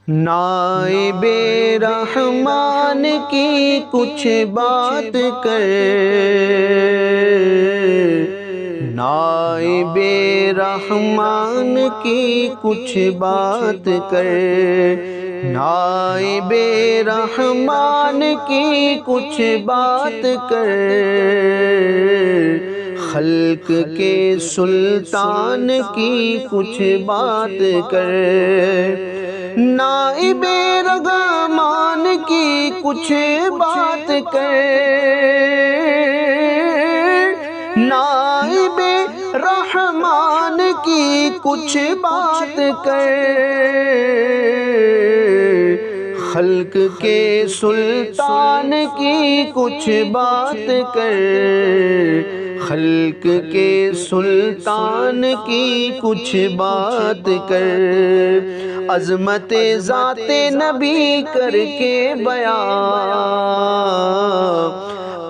نائب رحمان کی کچھ بات کر، نائب رحمان کی کچھ بات کر، نائب رحمان کی کچھ بات کر، خلق کے سلطان کی کچھ بات کر، نائب رحمان کی کچھ بات کر، نائب رحمان کی کچھ بات کر، خلق کے سلطان کی کچھ بات کر، خلق کے سلطان کی کچھ بات کر، عظمت ذات نبی کر کے بیان،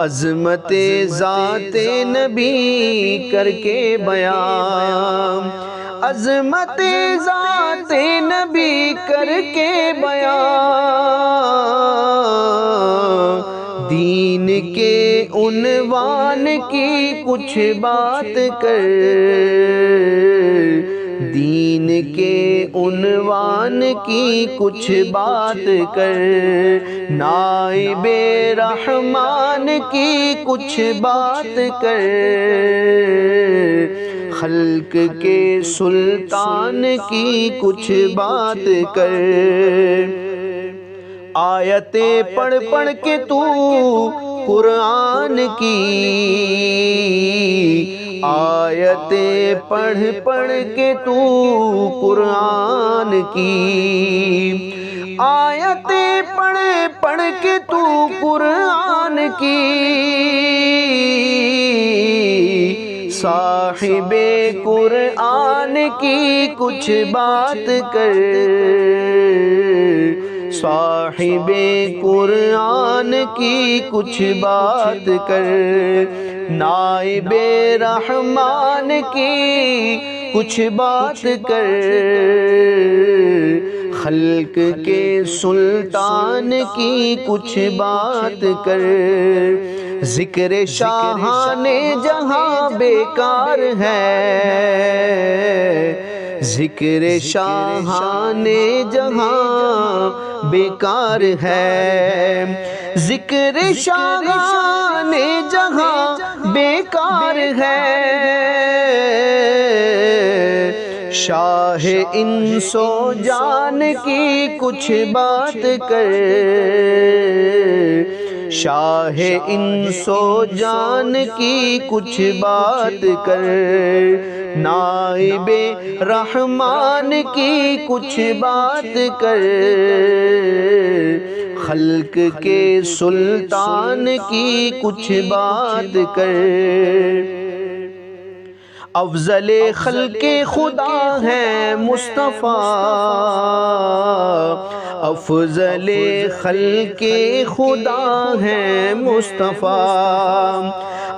عظمت ذات نبی کر کے بیان، عظمت ذات نبی کر کے بیان، دین کے عنوان کی کچھ بات کر، دین کے عنوان کی کچھ بات کر، نائب رحمان کی کچھ بات کر، خلق کے سلطان کی کچھ بات کر، آیتیں پڑھ پڑھ کے تو قرآن کی، آیتیں پڑھ پڑھ کے تو قرآن کی، آیتیں پڑھ پڑھ کے تو قرآن کی، صاحب قرآن کی کچھ بات کر، صاحب قرآن کی کچھ بات کر، نائب رحمان کی کچھ بات کر، خلق کے سلطان کی کچھ بات کر، ذکر شاہان جہاں بیکار ہے، ذکر شاہان جہاں بیکار ہے، ذکر شاہان جہاں بیکار ہے، شاہ انس و جان کی کچھ بات کر، شاہ انس و جان کی کچھ بات کر، نائب رحمان کی کچھ بات کر، خلق کے سلطان کی کچھ بات کر، افضل خلق خدا ہے مصطفیٰ، افضل خلق خدا ہے مصطفیٰ،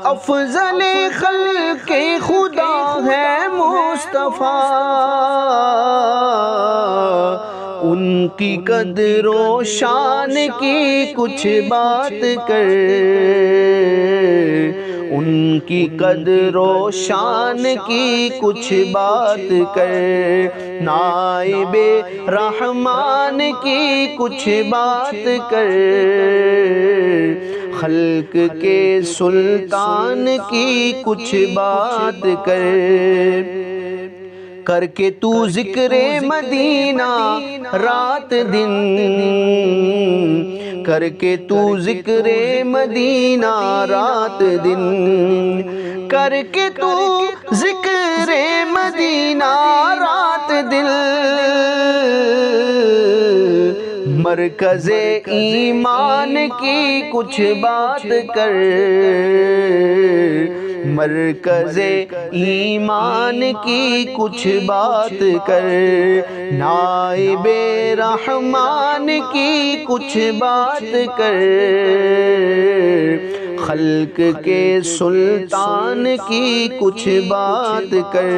افضل خلق خدا ہے مصطفیٰ، ان کی قدر و شان کی کچھ بات کر، ان کی قدر و شان کی کچھ بات کر، نائب رحمان کی کچھ بات کر، خلق کے سلطان کی کچھ بات کر کے تو ذکر مدینہ رات دن، کر کے تو ذکر مدینہ رات دن، کر کے تو ذکر مدینہ رات دن، مرکز ایمان کی کچھ بات کر، مرکز ایمان کی کچھ بات کر، نائب رحمان کی کچھ بات کر، خلق کے سلطان کی کچھ بات کر،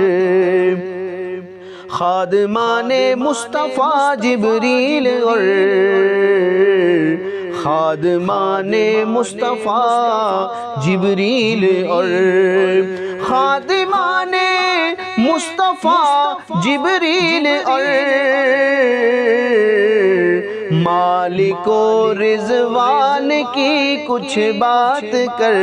خادمان مصطفیٰ جبریل اور خادمان مصطفیٰ جبریل اور خادمان مصطفیٰ جبریل اور مالک و رضوان کی کچھ بات کر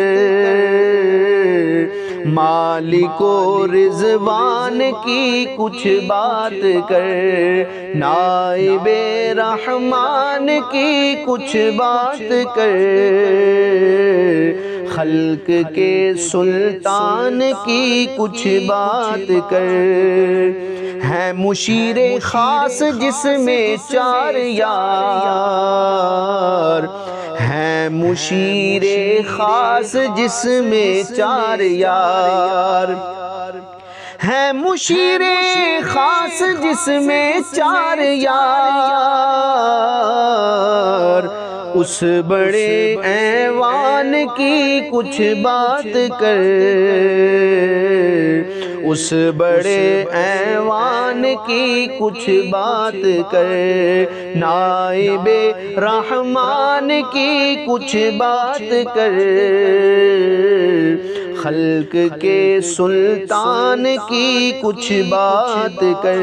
مالک و رضوان کی کچھ بات کر نائب رحمان کی کچھ بات کر خلق کے سلطان کی کچھ بات کر ہے مشیر خاص جس میں چار یار ہے مشیر خاص جس میں چار یار ہے مشیر خاص جس میں چار یار اس بڑے ایوان کی کچھ بات کر اس بڑے ایوان کی کچھ بات کر نائب رحمان کی کچھ بات کر خلق کے سلطان کی کچھ بات کر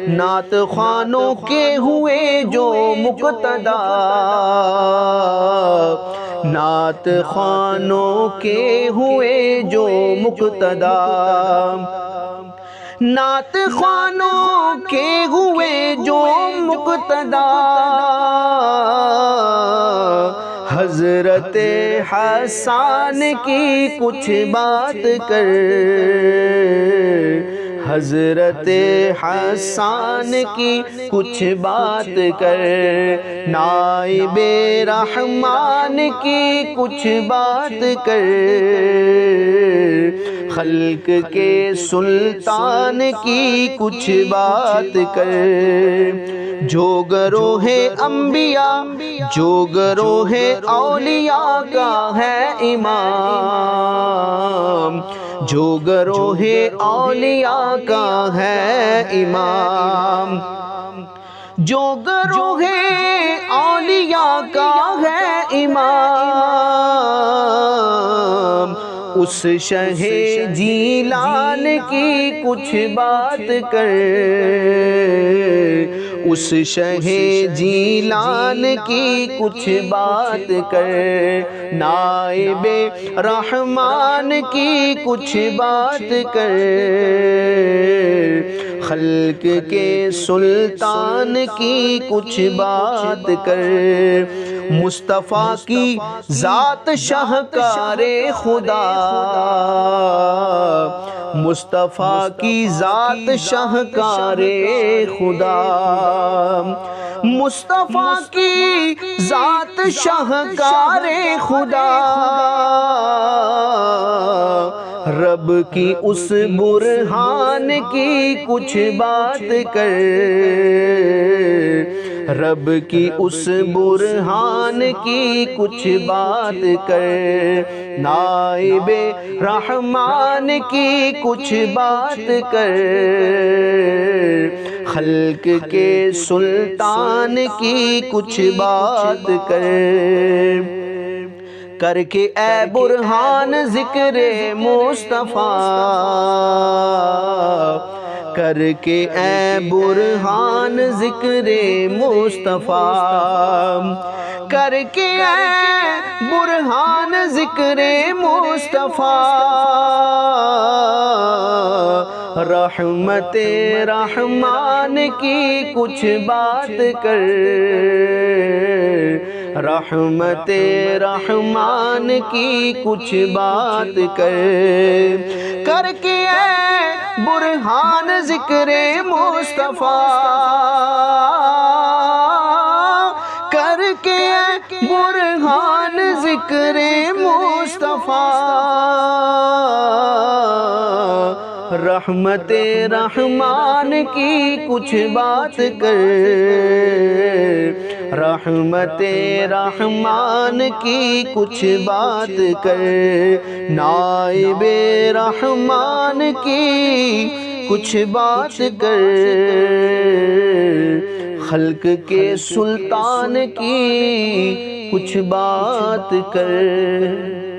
نعت خوانوں کے ہوئے جو مقتدا نعت خوانوں کے ہوئے جو مقتدا نعت خوانوں کے ہوئے جو مقتدا حضرت حسان کی کچھ بات کر حضرت حسان کی کچھ بات کر نائب رحمان کی کچھ بات کر خلق کے سلطان کی کچھ بات کر جو گروہ انبیاء جو گروہ اولیاء کا ہے امام جو گروہ اولیاء کا ہے امام جو گروہ اولیاء کا ہے امام اس شہ جیلان کی کچھ بات کر اس شہ جیلان کی کچھ بات کر نائب رحمان کی کچھ بات کر خلق کے سلطان کی کچھ بات کر مصطفیٰ کی ذات شاہکار خدا مصطفیٰ کی ذات شاہکار خدا مصطفیٰ کی ذات شاہکار خدا رب کی اس برہان کی کچھ بات کر رب کی اس برہان کی کچھ بات کر نائب رحمان کی کچھ بات کر خلق کے سلطان کی کچھ بات کر کے اے برہان ذکر مصطفیٰ کر کے اے برہان ذکر مصطفیٰ کر کے اے برہان ذکر مصطفیٰ رحمت رحمان کی کچھ بات کر رحمت رحمان کی کچھ بات کر کے اے برہان ذکر مصطفیٰ کر کے اے برہان ذکر مصطفیٰ رحمت رحمان کی کچھ بات کر رحمت رحمان کی کچھ بات کر نائب رحمان کی کچھ بات کر، خلق کے سلطان کی کچھ بات کر۔